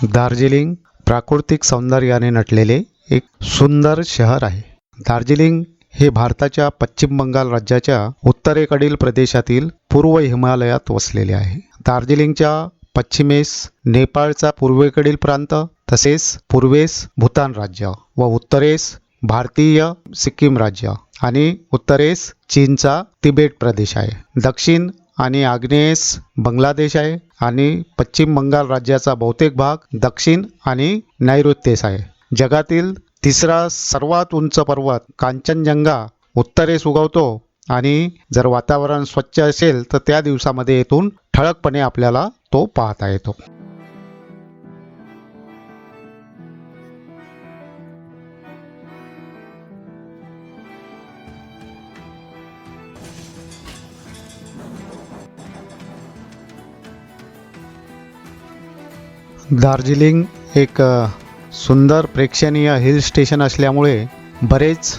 दार्जिलिंग प्राकृतिक सौंदर्याने नटलेले एक सुंदर शहर आहे. दार्जिलिंग हे भारताच्या पश्चिम बंगाल राज्याच्या उत्तरेकडील प्रदेशातील पूर्व हिमालयात वसलेले आहे. दार्जिलिंगच्या पश्चिमेस नेपाळचा पूर्वेकडील प्रांत, तसेच पूर्वेस भूतान राज्य व उत्तरेस भारतीय सिक्कीम राज्य आणि उत्तरेस चीनचा तिबेट प्रदेश आहे. दक्षिण आणि आग्नेयेस बांगलादेश आहे आणि पश्चिम बंगाल राज्याचा बहुतेक भाग दक्षिण आणि नैऋत्येस आहे. जगातील तिसरा सर्वात उंच पर्वत कांचनजंगा उत्तरेस उगवतो आणि जर वातावरण स्वच्छ असेल तर त्या दिवसामध्ये येथून ठळकपणे आपल्याला तो पाहता येतो. दार्जिलिंग एक सुंदर प्रेक्षणीय हिल स्टेशन असल्यामुळे बरेच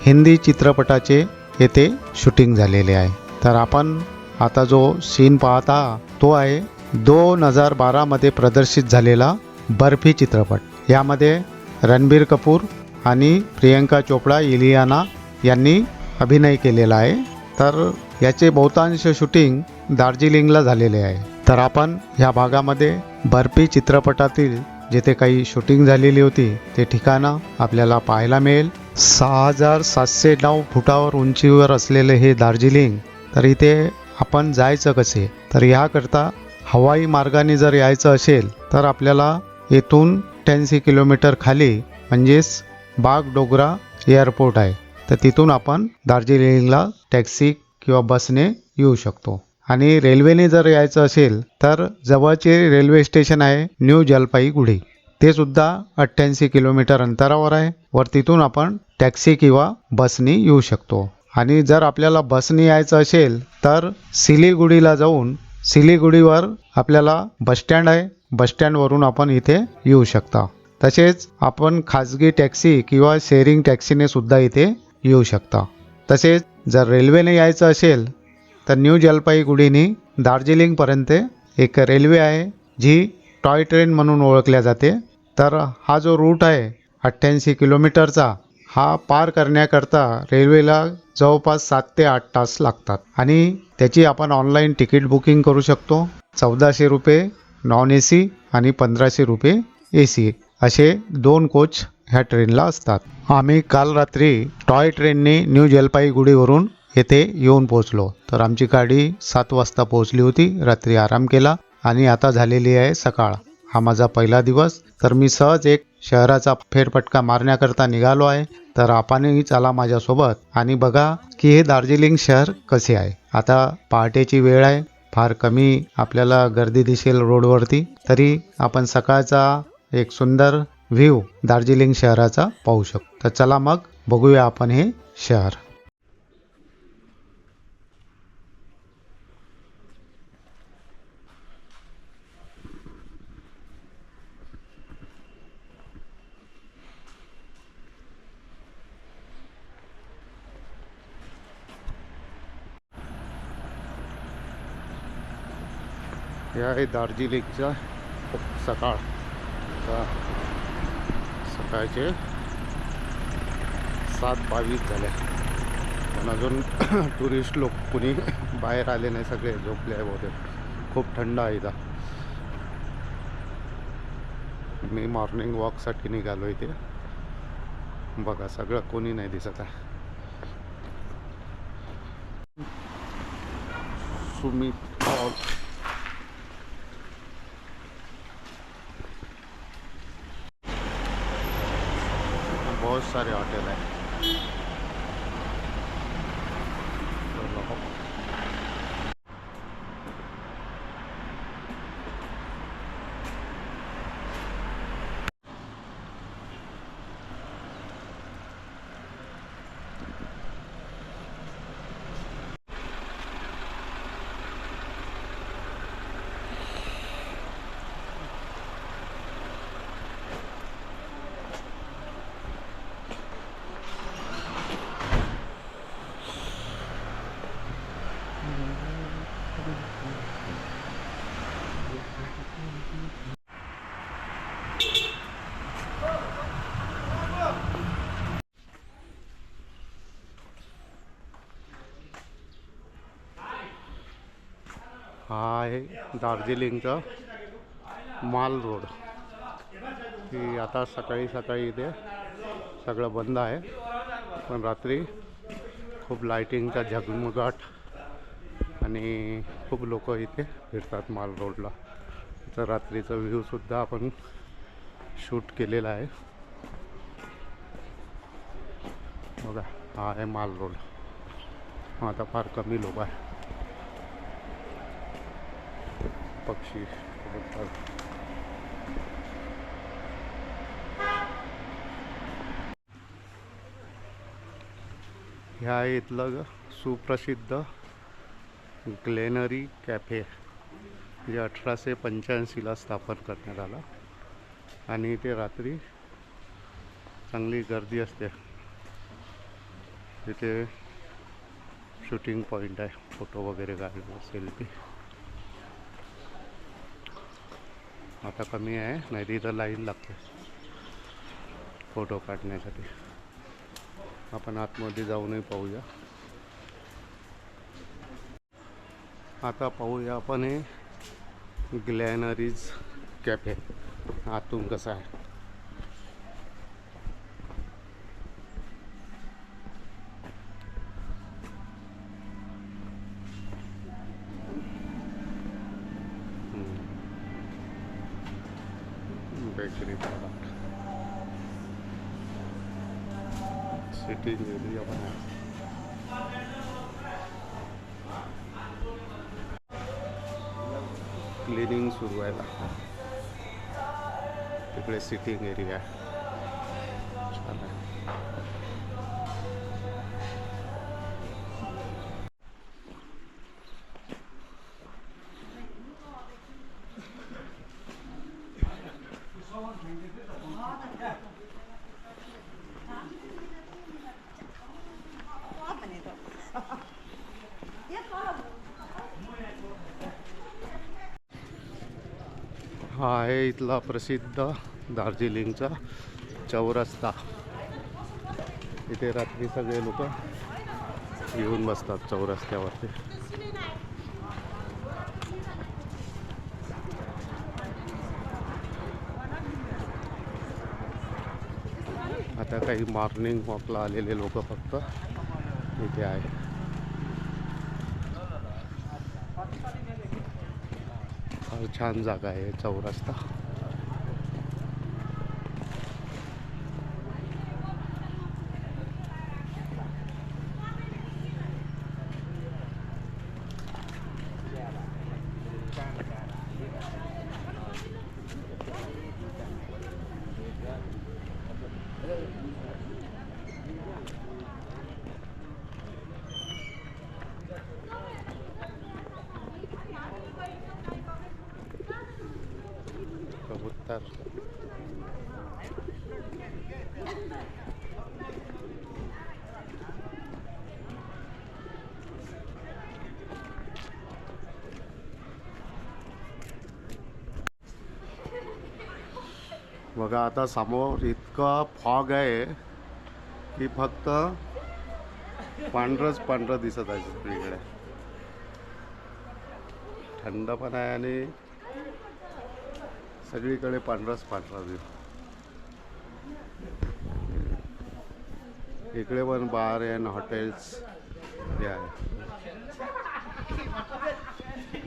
हिंदी चित्रपटाचे येथे शूटिंग झालेले आहे. तर आपण आता जो सीन पाहता तो आहे 2012 मध्ये प्रदर्शित झालेला बर्फी चित्रपट. यामध्ये रणबीर कपूर आणि प्रियंका चोपडा इलियाना यांनी अभिनय केलेला आहे. तर याचे बहुतांश शूटिंग दार्जिलिंगला झालेले आहे. तर आपण ह्या भागामध्ये बर्फी चित्रपटातील जेथे काही शूटिंग झालेली होती ते ठिकाणं आपल्याला पाहायला मिळेल. 6709 फुटावर उंचीवर असलेले हे दार्जिलिंग. तर इथे आपण जायचं कसे, तर ह्याकरता हवाई मार्गाने जर यायचं असेल तर आपल्याला येथून 80 किलोमीटर खाली म्हणजेच बागडोगरा एअरपोर्ट आहे. तर तिथून आपण दार्जिलिंगला टॅक्सी किंवा बसने येऊ शकतो. आणि रेल्वेने जर यायचं असेल तर जवळचे रेल्वे स्टेशन आहे न्यू जलपाईगुडी. ते सुद्धा 88 किलोमीटर अंतरावर आहे. वर तिथून आपण टॅक्सी किंवा बसने येऊ शकतो. आणि जर आपल्याला बसने यायचं असेल तर सिलीगुडीला जाऊन सिलीगुडीवर आपल्याला बसस्टँड आहे. बसस्टँडवरून आपण इथे येऊ शकता. तसेच आपण खाजगी टॅक्सी किंवा शेअरिंग टॅक्सीने सुद्धा इथे येऊ शकता. तसेच जर रेल्वेने यायचं असेल तर न्यू जलपाईगुडीने दार्जिलिंगपर्यंत एक रेल्वे आहे जी टॉय ट्रेन म्हणून ओळखल्या जाते. तर हा जो रूट आहे 88 किलोमीटरचा हा पार करण्याकरता रेल्वेला जवळपास 7 ते 8 तास लागतात. आणि त्याची आपण ऑनलाईन तिकीट बुकिंग करू शकतो. 1400 रुपये नॉन AC आणि 1500 रुपये AC असे 2 कोच ह्या ट्रेनला असतात. आम्ही काल रात्री टॉय ट्रेनने न्यू जलपाईगुडीवरून येथे येऊन पोहोचलो. तर आमची गाडी 7 वाजता पोहोचली होती. रात्री आराम केला आणि आता झालेली आहे सकाळ. हा माझा पहिला दिवस. तर मी सहज एक शहराचा फेरफटका मारण्याकरता निघालो आहे. तर आपणही चला माझ्यासोबत आणि बघा की हे दार्जिलिंग शहर कसे आहे. आता पहाटेची वेळ आहे. फार कमी आपल्याला गर्दी दिसेल रोडवरती. तरी आपण सकाळचा एक सुंदर व्ह्यू दार्जिलिंग शहराचा पाहू शकतो. तर चला मग बघूया आपण हे शहर. हे आहे दार्जिलिंगचा सकाळ. सकाळचे 7:22 झाले. पण अजून टुरिस्ट लोक कुणी बाहेर आले नाही. सगळे झोपले आहे बहुतेक. खूप थंड आहे इथं. मी मॉर्निंग वॉकसाठी निघालो इथे. बघा सगळं कोणी नाही दिसत आहे. सुमित हॉल बहुत सारे होटल है. आहे दार्जिलिंगचा माल रोड. की आता सकाळी सकाळी इथे सगळं बंद आहे, पण रात्री खूप लाईटिंगचा झगमगाट आणि खूप लोक इथे फिरतात माल रोडला. तर रात्रीचा व्ह्यूसुद्धा आपण शूट केलेला आहे. बघा, हा आहे माल रोड. आता फार कमी लोक आहे. पक्षी ह्या आहे इथलं सुप्रसिद्ध ग्लेनरी कॅफे, जे 1885ला स्थापन करण्यात आला. आणि इथे रात्री चांगली गर्दी असते. तिथे शूटिंग पॉईंट आहे, फोटो वगैरे काढणं, सेल्फी. आता कमी आहे, नाही तर इथं लाईन लागते फोटो काढण्यासाठी. आपण आतमध्ये जाऊनही पाहूया. आता पाहूया आपण हे ग्लॅनरीज कॅफे आतून कसं आहे. बेकरी प्रोडक्ट, सिटिंग एरिया पण आहे. क्लिनिंग सुरू आहे. तिकडे सिटिंग एरिया आहे. छान आहे. हा आहे इथला प्रसिद्ध दार्जिलिंगचा चौरस्ता. इथे रात्री सगळे लोक येऊन बसतात चौरस्त्यावरती. आता काही मॉर्निंग वॉकला आलेले लोक फक्त इथे आहे. फार छान जागा आहे चौरस्ता. कबूतर, बघा आता समोर इतका फॉग आहे की फक्त पांढरंच पांढरं दिसत आहे सगळीकडे. थंड पण आहे आणि सगळीकडे पांढरंच पांढरं दिसत. इकडे पण बार अँड हॉटेल्स हे आहे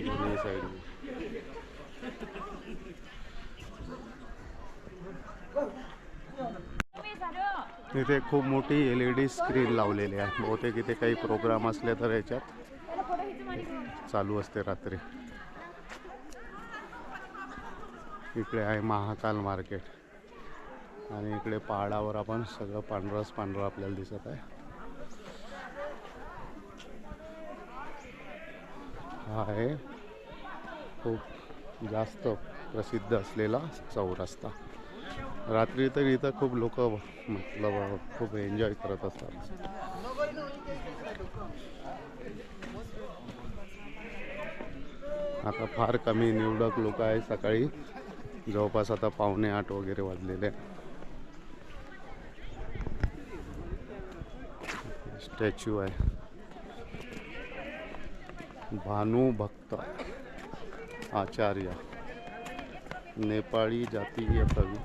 दोन्ही साईड. इथे खूप मोठी LED स्क्रीन लावलेली आहे. बहुतेक इथे काही प्रोग्राम असले तर याच्यात चालू असते रात्री. इकडे आहे महाकाल मार्केट आणि इकडे पहाडावर आपण सगळं पांढरंच पांढरं आपल्याला दिसत आहे. हा आहे खूप जास्त प्रसिद्ध असलेला चौरस्ता. रात्री तर इथं खूप लोक मतलब खूप एन्जॉय करत असतात. आता फार कमी निवडक लोक आहे. सकाळी जवळपास आता 7:45 वगैरे वाजलेले. स्टॅच्यू आहे भानुभक्त. आचार्य नेपाळी जातीय कवी.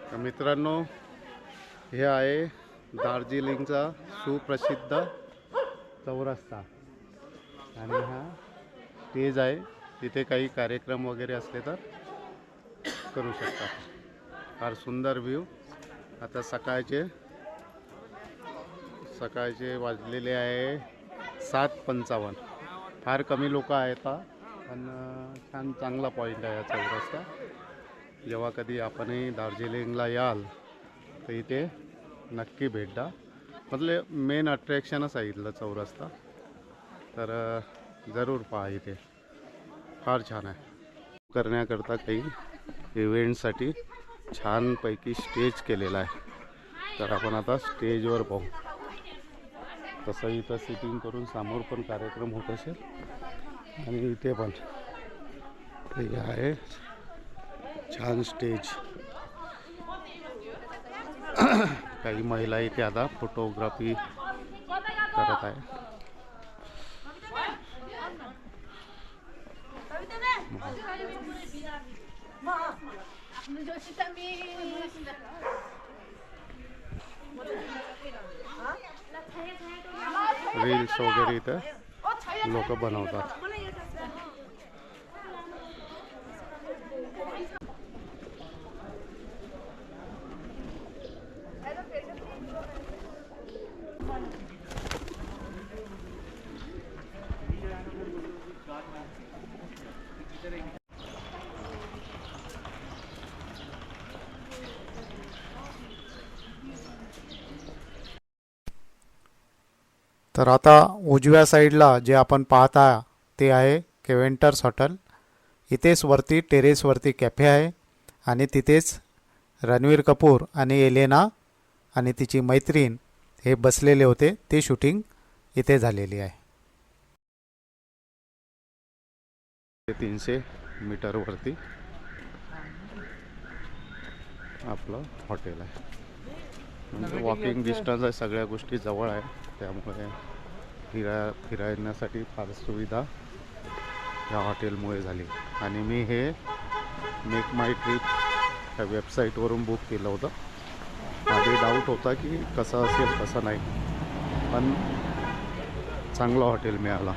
तर मित्रांनो, हे आहे दार्जिलिंगचा सुप्रसिद्ध चौरस्ता आणि हा स्टेज आहे. तिथे काही कार्यक्रम वगैरे असले तर करू शकतात. फार सुंदर व्ह्यू. आता सकाळचे वाजलेले आहे 7:55. फार कमी लोक आहेत पण छान चांगला पॉईंट आहे हा चौरस्ता. जेव्हा कधी आपणही दार्जिलिंगला याल तर इथे नक्की भेट द्या. मतलब मेन अट्रॅक्शनच आहे इथलं चौरस्ता. तर जरूर पहा. इथे फार छान आहे. करण्याकरता काही इव्हेंटसाठी छानपैकी स्टेज केलेला आहे. तर आपण आता स्टेजवर पाहू. तसं इथं सिटिंग करून समोर पण कार्यक्रम होत असेल आणि इथे पण हे आहे छान स्टेज. काही महिला इथे आता फोटोग्राफी करत आहे. रील्स वगैरे इथं लोक बनवतात. तर आता उजव्या साईडला जे आपण पाहता ते आहे केव्हेंटर्स हॉटेल. इथेच वरती टेरेसवरती कॅफे आहे आणि तिथेच रणवीर कपूर आणि एलेना आणि तिची मैत्रीण हे बसलेले होते. ते शूटिंग इथे झालेली आहे. 300 मीटरवरती आपलं हॉटेल आहे. म्हणजे वॉकिंग डिस्टन्स आहे. सगळ्या गोष्टी जवळ आहे. त्यामुळे फिरण्यासाठी फार सुविधा या हॉटेलमुळे झाली. आणि मी हे मेक माय ट्रिप ह्या वेबसाईटवरून बुक केलं होतं. आधी डाऊट होता की कसं असेल कसं नाही, पण चांगलं हॉटेल मिळालं.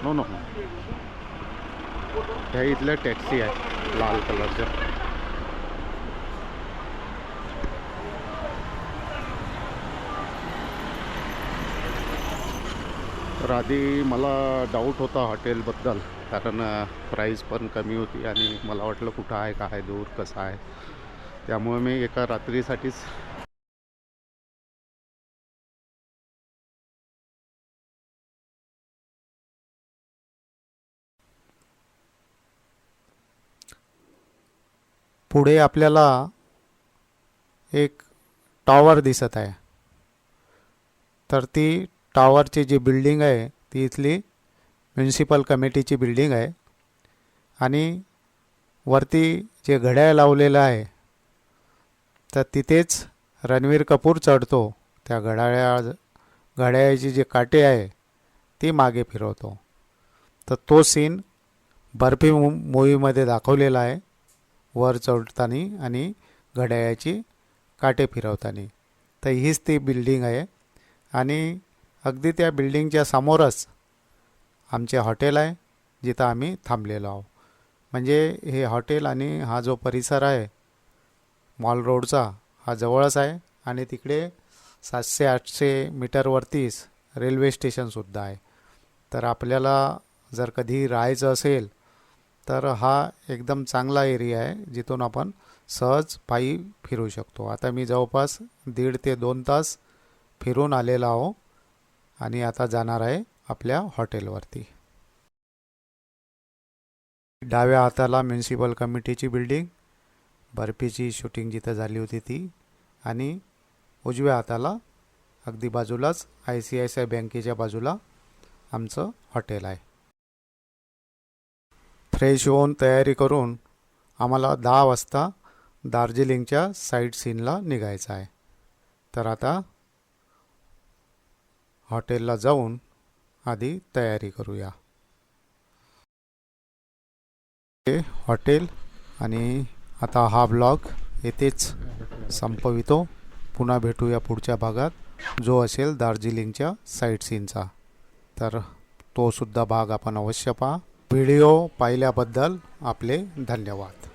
नो नो ह्या इथल्या टॅक्सी आहे लाल कलरच्या. तर आधी मला डाऊट होता हॉटेलबद्दल, कारण प्राईस पण कमी होती आणि मला वाटलं कुठं आहे काय दूर कसं आहे. त्यामुळे मी एका रात्रीसाठीच पुढे आपल्याला एक टॉवर दिसत आहे. तर ती टॉवरची जी बिल्डिंग आहे ती इथली म्युन्सिपल कमिटीची बिल्डिंग आहे. आणि वरती जे घड्याळ लावलेलं आहे तर तिथेच रणवीर कपूर चढतो. त्या घड्याळाची जे काटे आहे ती मागे फिरवतो. तर तो सीन बर्फी मूवीमध्ये दाखवलेला आहे, वर चढताना आणि घड्याळाची काटे फिरवताना. तर हीच ती बिल्डिंग आहे आणि अगदी त्या बिल्डिंगच्या समोरच आमचे हॉटेल आहे जिथं आम्ही थांबलेलो आहोत. म्हणजे हे हॉटेल आणि हा जो परिसर आहे मॉल रोडचा हा जवळच आहे. आणि तिकडे 700-800 मीटरवरतीच रेल्वे स्टेशनसुद्धा आहे. तर आपल्याला जर कधी राहायचं असेल तर हा एकदम चांगला एरिया आहे जिथून आपण सहज पायी फिरू शकतो. आता मी जवळपास 1.5 ते 2 तास फिरून आलेला आहो आणि आता जाणार आहे आपल्या हॉटेलवरती. डाव्या हाताला म्युन्सिपल कमिटीची बिल्डिंग, बर्फीची शूटिंग जिथं झाली होती ती, आणि उजव्या हाताला अगदी बाजूलाच ICICI बँकेच्या बाजूला आमचं हॉटेल आहे. फ्रेश होऊन तयारी करून आम्हाला 10 वाजता दार्जिलिंगच्या साईट सीनला निघायचं आहे. तर आता हॉटेलला जाऊन आधी तयारी करूया. हे हॉटेल, आणि आता हा ब्लॉग येथेच संपवितो. पुन्हा भेटूया पुढच्या भागात जो असेल दार्जिलिंगच्या साईट सीनचा. तर तो सुद्धा भाग आपण अवश्य पहा. व्हिडिओ पाहिल्याबद्दल आपले धन्यवाद.